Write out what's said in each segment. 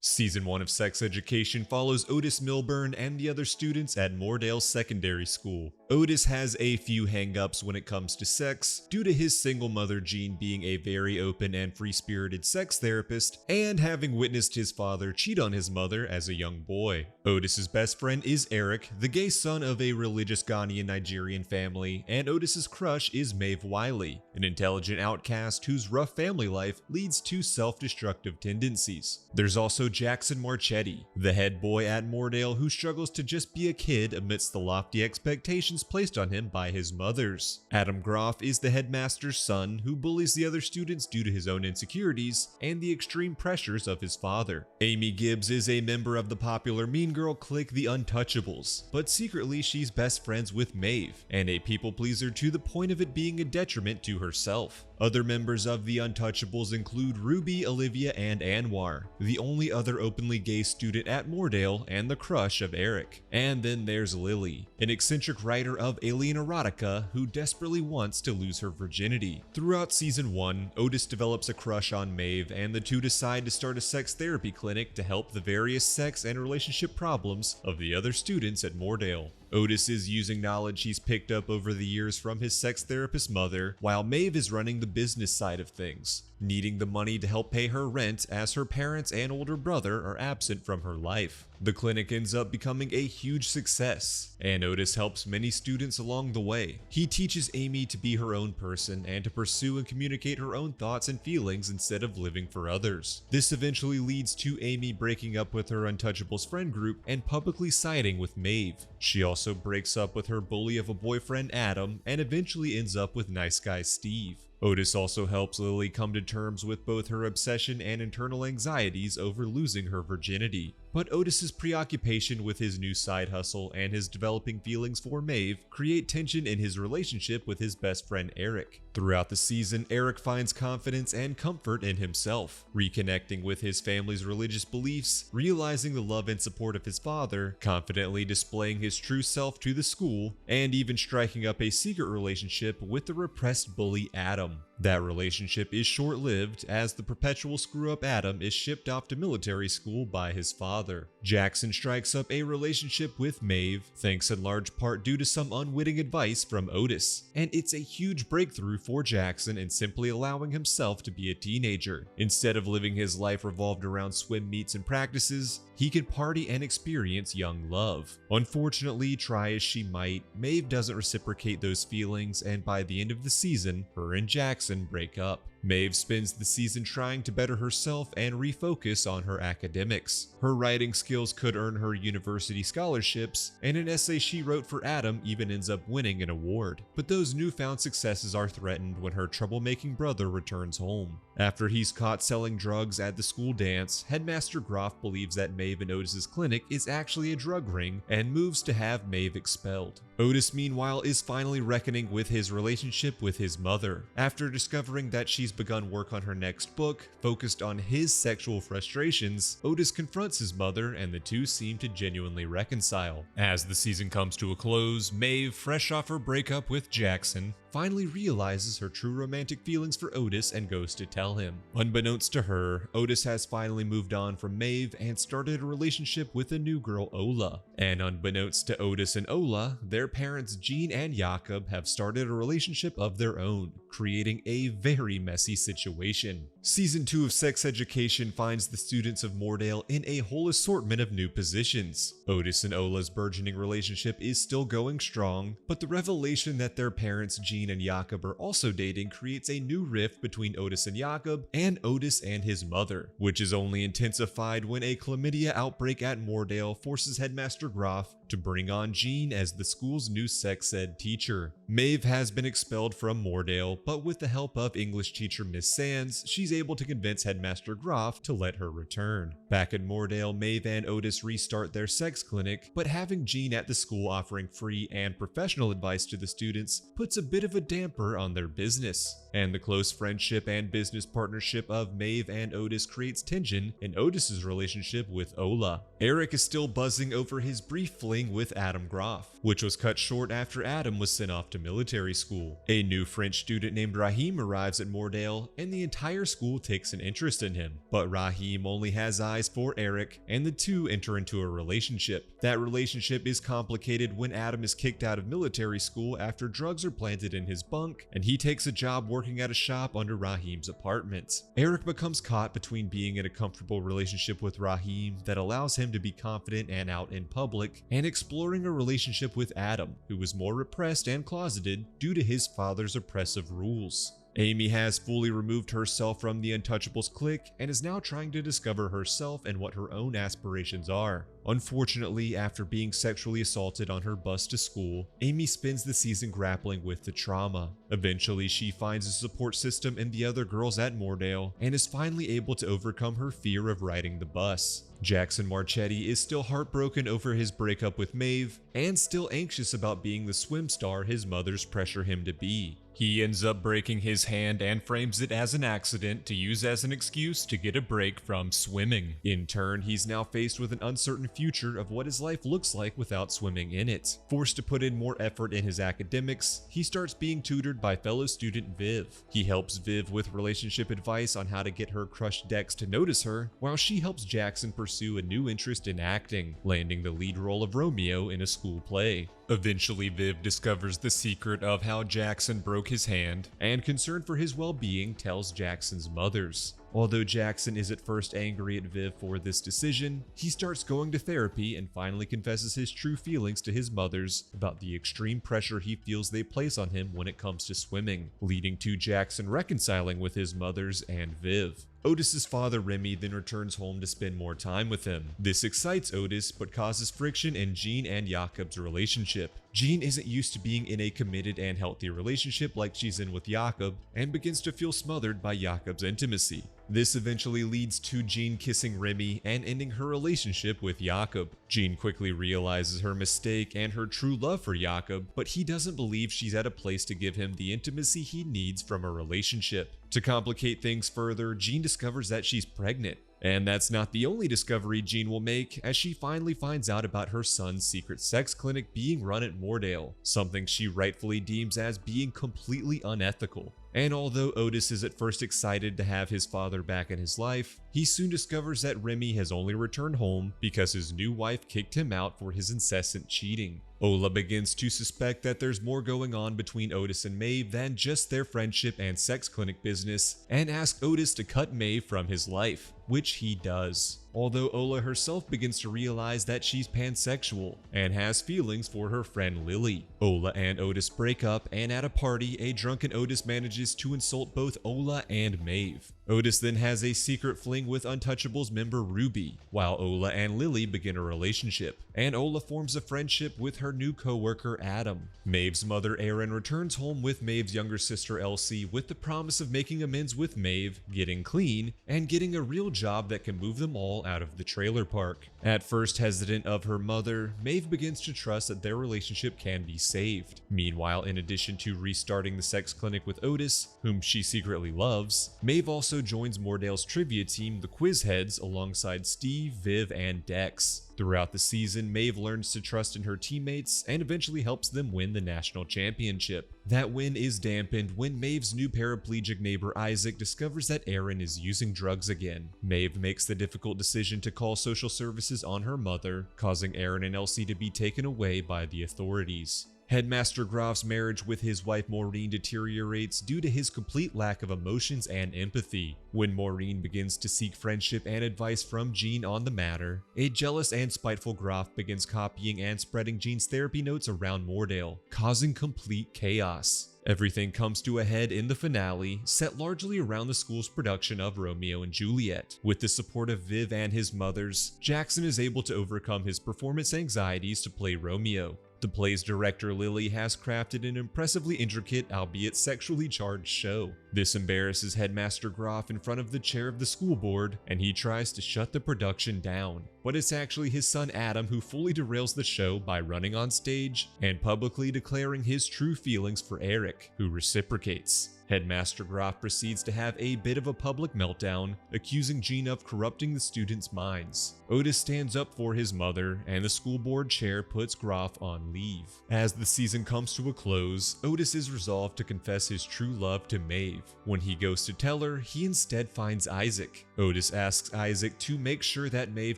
Season 1 of Sex Education follows Otis Milburn and the other students at Moordale Secondary School. Otis has a few hang-ups when it comes to sex, due to his single mother Jean being a very open and free-spirited sex therapist, and having witnessed his father cheat on his mother as a young boy. Otis's best friend is Eric, the gay son of a religious Ghanaian Nigerian family, and Otis's crush is Maeve Wiley, an intelligent outcast whose rough family life leads to self-destructive tendencies. There's also Jackson Marchetti, the head boy at Moordale who struggles to just be a kid amidst the lofty expectations placed on him by his mothers. Adam Groff is the headmaster's son who bullies the other students due to his own insecurities and the extreme pressures of his father. Aimee Gibbs is a member of the popular mean girl clique the Untouchables, but secretly she's best friends with Maeve, and a people pleaser to the point of it being a detriment to herself. Other members of the Untouchables include Ruby, Olivia, and Anwar, the only other openly gay student at Moordale and the crush of Eric. And then there's Lily, an eccentric writer of alien erotica who desperately wants to lose her virginity. Throughout Season 1, Otis develops a crush on Maeve, and the two decide to start a sex therapy clinic to help the various sex and relationship problems of the other students at Moordale. Otis is using knowledge he's picked up over the years from his sex therapist mother, while Maeve is running the business side of things, needing the money to help pay her rent as her parents and older brother are absent from her life. The clinic ends up becoming a huge success, and Otis helps many students along the way. He teaches Aimee to be her own person and to pursue and communicate her own thoughts and feelings instead of living for others. This eventually leads to Aimee breaking up with her Untouchables friend group and publicly siding with Maeve. She also breaks up with her bully of a boyfriend Adam and eventually ends up with nice guy Steve. Otis also helps Lily come to terms with both her obsession and internal anxieties over losing her virginity. But Otis's preoccupation with his new side hustle and his developing feelings for Maeve create tension in his relationship with his best friend Eric. Throughout the season, Eric finds confidence and comfort in himself, reconnecting with his family's religious beliefs, realizing the love and support of his father, confidently displaying his true self to the school, and even striking up a secret relationship with the repressed bully Adam. That relationship is short-lived as the perpetual screw-up Adam is shipped off to military school by his father. Jackson strikes up a relationship with Maeve, thanks in large part due to some unwitting advice from Otis, and it's a huge breakthrough for Jackson in simply allowing himself to be a teenager. Instead of living his life revolved around swim meets and practices, he can party and experience young love. Unfortunately, try as she might, Maeve doesn't reciprocate those feelings, and by the end of the season, her and Jackson break up. Maeve spends the season trying to better herself and refocus on her academics. Her writing skills could earn her university scholarships, and an essay she wrote for Adam even ends up winning an award. But those newfound successes are threatened when her troublemaking brother returns home. After he's caught selling drugs at the school dance, Headmaster Groff believes that Maeve and Otis's clinic is actually a drug ring and moves to have Maeve expelled. Otis, meanwhile, is finally reckoning with his relationship with his mother. After discovering that she's begun work on her next book, focused on his sexual frustrations, Otis confronts his mother and the two seem to genuinely reconcile. As the season comes to a close, Maeve, fresh off her breakup with Jackson, finally realizes her true romantic feelings for Otis and goes to tell him. Unbeknownst to her, Otis has finally moved on from Maeve and started a relationship with a new girl, Ola. And unbeknownst to Otis and Ola, their parents Jean and Jakob have started a relationship of their own, creating a very messy situation. Season 2 of Sex Education finds the students of Moordale in a whole assortment of new positions. Otis and Ola's burgeoning relationship is still going strong, but the revelation that their parents Jean and Jakob are also dating creates a new rift between Otis and Jakob and Otis and his mother, which is only intensified when a chlamydia outbreak at Moordale forces Headmaster Groff to bring on Jean as the school's new sex ed teacher. Maeve has been expelled from Moordale, but with the help of English teacher Miss Sands, she's able to convince Headmaster Groff to let her return. Back in Moordale, Maeve and Otis restart their sex clinic, but having Jean at the school offering free and professional advice to the students puts a bit of a damper on their business. And the close friendship and business partnership of Maeve and Otis creates tension in Otis's relationship with Ola. Eric is still buzzing over his brief fling with Adam Groff, which was cut short after Adam was sent off to military school. A new French student named Rahim arrives at Moordale, and the entire school school takes an interest in him, but Raheem only has eyes for Eric, and the two enter into a relationship. That relationship is complicated when Adam is kicked out of military school after drugs are planted in his bunk, and he takes a job working at a shop under Raheem's apartment. Eric becomes caught between being in a comfortable relationship with Raheem that allows him to be confident and out in public, and exploring a relationship with Adam, who is more repressed and closeted due to his father's oppressive rules. Aimee has fully removed herself from the Untouchables clique and is now trying to discover herself and what her own aspirations are. Unfortunately, after being sexually assaulted on her bus to school, Aimee spends the season grappling with the trauma. Eventually, she finds a support system in the other girls at Moordale and is finally able to overcome her fear of riding the bus. Jackson Marchetti is still heartbroken over his breakup with Maeve and still anxious about being the swim star his mothers pressure him to be. He ends up breaking his hand and frames it as an accident to use as an excuse to get a break from swimming. In turn, he's now faced with an uncertain future of what his life looks like without swimming in it. Forced to put in more effort in his academics, he starts being tutored by fellow student Viv. He helps Viv with relationship advice on how to get her crush Dex to notice her, while she helps Jackson pursue a new interest in acting, landing the lead role of Romeo in a school play. Eventually, Viv discovers the secret of how Jackson broke his hand, and concerned for his well-being tells Jackson's mothers. Although Jackson is at first angry at Viv for this decision, he starts going to therapy and finally confesses his true feelings to his mothers about the extreme pressure he feels they place on him when it comes to swimming, leading to Jackson reconciling with his mothers and Viv. Otis's father Remy then returns home to spend more time with him. This excites Otis, but causes friction in Jean and Jakob's relationship. Jean isn't used to being in a committed and healthy relationship like she's in with Jakob, and begins to feel smothered by Jakob's intimacy. This eventually leads to Jean kissing Remy and ending her relationship with Jakob. Jean quickly realizes her mistake and her true love for Jakob, but he doesn't believe she's at a place to give him the intimacy he needs from a relationship. To complicate things further, Jean discovers that she's pregnant. And that's not the only discovery Jean will make, as she finally finds out about her son's secret sex clinic being run at Moordale, something she rightfully deems as being completely unethical. And although Otis is at first excited to have his father back in his life, he soon discovers that Remy has only returned home because his new wife kicked him out for his incessant cheating. Ola begins to suspect that there's more going on between Otis and Maeve than just their friendship and sex clinic business, and asks Otis to cut Maeve from his life, which he does. Although Ola herself begins to realize that she's pansexual and has feelings for her friend Lily. Ola and Otis break up, and at a party, a drunken Otis manages to insult both Ola and Maeve. Otis then has a secret fling with Untouchables member Ruby, while Ola and Lily begin a relationship, and Ola forms a friendship with her new co-worker Adam. Maeve's mother Erin returns home with Maeve's younger sister Elsie with the promise of making amends with Maeve, getting clean, and getting a real job that can move them all out of the trailer park. At first hesitant of her mother, Maeve begins to trust that their relationship can be saved. Meanwhile, in addition to restarting the sex clinic with Otis, whom she secretly loves, Maeve also joins Moordale's trivia team, the Quiz Heads, alongside Steve, Viv, and Dex. Throughout the season, Maeve learns to trust in her teammates and eventually helps them win the national championship. That win is dampened when Maeve's new paraplegic neighbor Isaac discovers that Erin is using drugs again. Maeve makes the difficult decision to call social services on her mother, causing Erin and Elsie to be taken away by the authorities. Headmaster Groff's marriage with his wife Maureen deteriorates due to his complete lack of emotions and empathy. When Maureen begins to seek friendship and advice from Jean on the matter, a jealous and spiteful Groff begins copying and spreading Jean's therapy notes around Moordale, causing complete chaos. Everything comes to a head in the finale, set largely around the school's production of Romeo and Juliet. With the support of Viv and his mothers, Jackson is able to overcome his performance anxieties to play Romeo. The play's director Lily has crafted an impressively intricate, albeit sexually charged show. This embarrasses Headmaster Groff in front of the chair of the school board, and he tries to shut the production down. But it's actually his son Adam who fully derails the show by running on stage and publicly declaring his true feelings for Eric, who reciprocates. Headmaster Groff proceeds to have a bit of a public meltdown, accusing Jean of corrupting the students' minds. Otis stands up for his mother, and the school board chair puts Groff on leave. As the season comes to a close, Otis is resolved to confess his true love to Maeve. When he goes to tell her, he instead finds Isaac. Otis asks Isaac to make sure that Maeve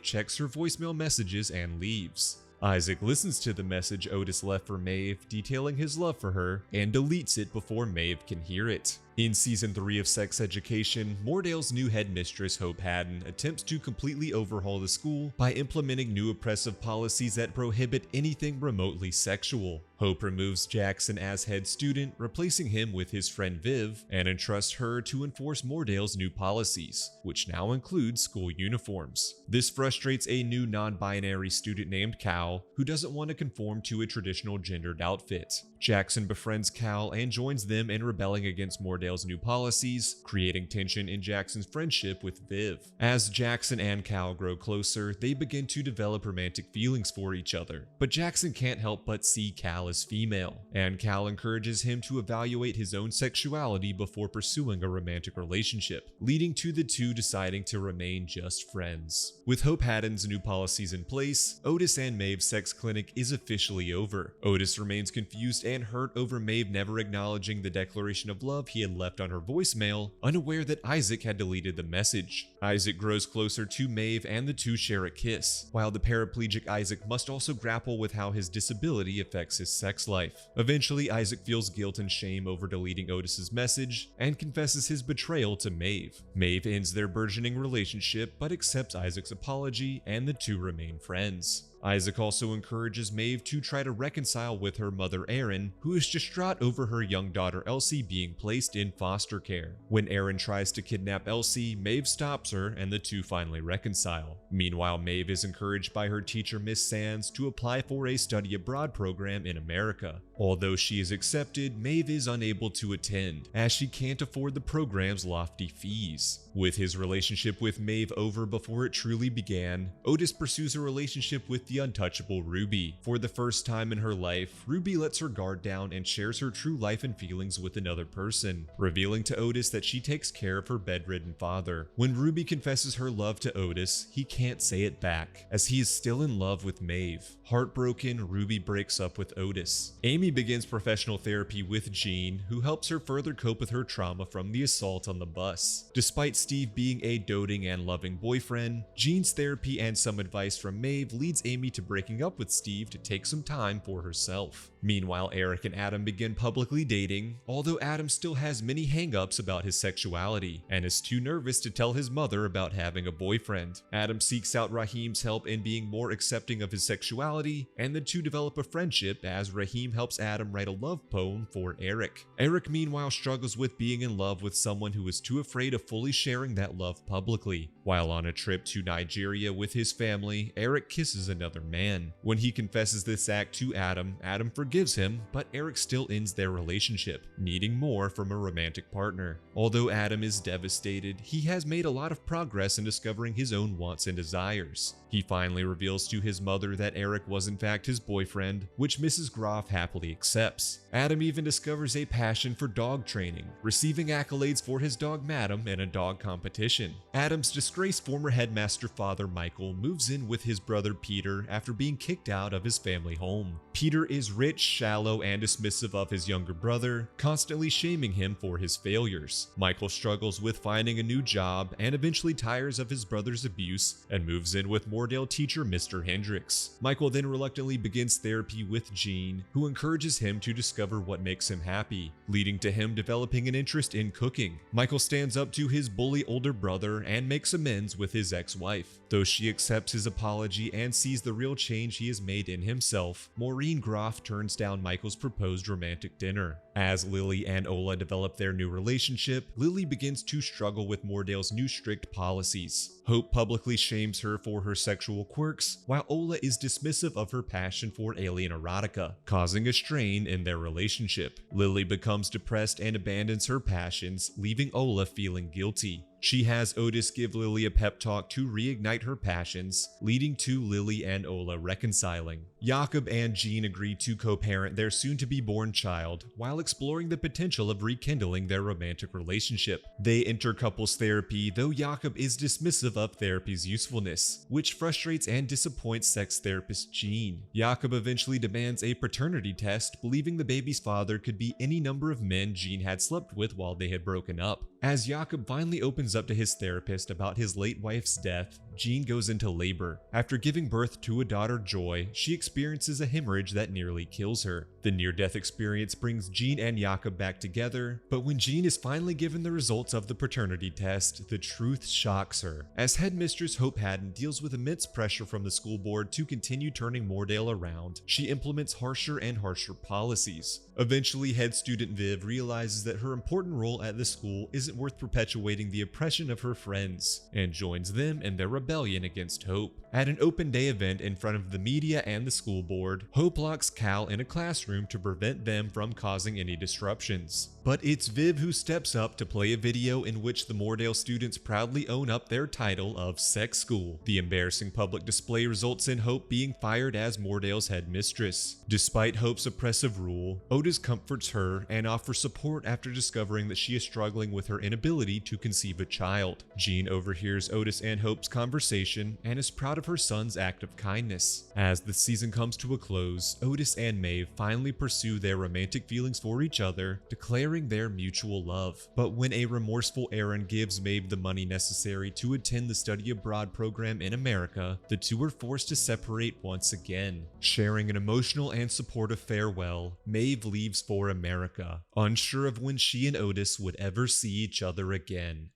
checks her voicemail messages and leaves. Isaac listens to the message Otis left for Maeve, detailing his love for her, and deletes it before Maeve can hear it. In Season 3 of Sex Education, Moordale's new headmistress, Hope Haddon, attempts to completely overhaul the school by implementing new oppressive policies that prohibit anything remotely sexual. Hope removes Jackson as head student, replacing him with his friend Viv, and entrusts her to enforce Moordale's new policies, which now include school uniforms. This frustrates a new non-binary student named Cal, who doesn't want to conform to a traditional gendered outfit. Jackson befriends Cal and joins them in rebelling against Moordale's new policies, creating tension in Jackson's friendship with Viv. As Jackson and Cal grow closer, they begin to develop romantic feelings for each other, but Jackson can't help but see Cal as female, and Cal encourages him to evaluate his own sexuality before pursuing a romantic relationship, leading to the two deciding to remain just friends. With Hope Haddon's new policies in place, Otis and Maeve's sex clinic is officially over. Otis remains confused and hurt over Maeve never acknowledging the declaration of love he had left on her voicemail, unaware that Isaac had deleted the message. Isaac grows closer to Maeve and the two share a kiss, while the paraplegic Isaac must also grapple with how his disability affects his sex life. Eventually, Isaac feels guilt and shame over deleting Otis's message and confesses his betrayal to Maeve. Maeve ends their burgeoning relationship but accepts Isaac's apology, and the two remain friends. Isaac also encourages Maeve to try to reconcile with her mother Erin, who is distraught over her young daughter Elsie being placed in foster care. When Erin tries to kidnap Elsie, Maeve stops her and the two finally reconcile. Meanwhile, Maeve is encouraged by her teacher Miss Sands to apply for a study abroad program in America. Although she is accepted, Maeve is unable to attend, as she can't afford the program's lofty fees. With his relationship with Maeve over before it truly began, Otis pursues a relationship with the untouchable Ruby. For the first time in her life, Ruby lets her guard down and shares her true life and feelings with another person, revealing to Otis that she takes care of her bedridden father. When Ruby confesses her love to Otis, he can't say it back, as he is still in love with Maeve. Heartbroken, Ruby breaks up with Otis. Aimee begins professional therapy with Jean, who helps her further cope with her trauma from the assault on the bus. Despite Steve being a doting and loving boyfriend, Jean's therapy and some advice from Maeve leads Aimee to breaking up with Steve to take some time for herself. Meanwhile, Eric and Adam begin publicly dating, although Adam still has many hang-ups about his sexuality and is too nervous to tell his mother about having a boyfriend. Adam seeks out Raheem's help in being more accepting of his sexuality, and the two develop a friendship as Raheem helps Adam write a love poem for Eric. Eric meanwhile struggles with being in love with someone who is too afraid of fully sharing that love publicly. While on a trip to Nigeria with his family, Eric kisses another man. When he confesses this act to Adam, Adam forgives him, but Eric still ends their relationship, needing more from a romantic partner. Although Adam is devastated, he has made a lot of progress in discovering his own wants and desires. He finally reveals to his mother that Eric was in fact his boyfriend, which Mrs. Groff happily accepts. Adam even discovers a passion for dog training, receiving accolades for his dog Madam in a dog competition. Adam's disgraced former headmaster father Michael moves in with his brother Peter after being kicked out of his family home. Peter is rich, shallow, and dismissive of his younger brother, constantly shaming him for his failures. Michael struggles with finding a new job and eventually tires of his brother's abuse and moves in with Moordale teacher Mr. Hendricks. Michael then reluctantly begins therapy with Jean, who encourages him to discover what makes him happy, leading to him developing an interest in cooking. Michael stands up to his bully older brother and makes amends with his ex-wife. Though she accepts his apology and sees the real change he has made in himself, Maureen Groff turns down Michael's proposed romantic dinner. As Lily and Ola develop their new relationship, Lily begins to struggle with Moordale's new strict policies. Hope publicly shames her for her sexual quirks, while Ola is dismissive of her passion for alien erotica, causing a strain in their relationship. Lily becomes depressed and abandons her passions, leaving Ola feeling guilty. She has Otis give Lily a pep talk to reignite her passions, leading to Lily and Ola reconciling. Jakob and Jean agree to co-parent their soon-to-be-born child, while exploring the potential of rekindling their romantic relationship. They enter couples therapy, though Jakob is dismissive of therapy's usefulness, which frustrates and disappoints sex therapist Jean. Jakob eventually demands a paternity test, believing the baby's father could be any number of men Jean had slept with while they had broken up. As Jakob finally opens up to his therapist about his late wife's death, Jean goes into labor. After giving birth to a daughter, Joy, she experiences a hemorrhage that nearly kills her. The near-death experience brings Jean and Jakob back together, but when Jean is finally given the results of the paternity test, the truth shocks her. As headmistress Hope Haddon deals with immense pressure from the school board to continue turning Moordale around, she implements harsher and harsher policies. Eventually, head student Viv realizes that her important role at the school isn't worth perpetuating the oppression of her friends, and joins them in their rebellion against Hope. At an open day event in front of the media and the school board, Hope locks Cal in a classroom to prevent them from causing any disruptions. But it's Viv who steps up to play a video in which the Moordale students proudly own up their title of sex school. The embarrassing public display results in Hope being fired as Moordale's headmistress. Despite Hope's oppressive rule, Otis comforts her and offers support after discovering that she is struggling with her inability to conceive a child. Jean overhears Otis and Hope's conversation and is proud of her son's act of kindness. As the season comes to a close, Otis and Maeve finally pursue their romantic feelings for each other, declaring their mutual love. But when a remorseful Aaron gives Maeve the money necessary to attend the study abroad program in America, the two are forced to separate once again. Sharing an emotional and supportive farewell, Maeve leaves for America, unsure of when she and Otis would ever see each other again.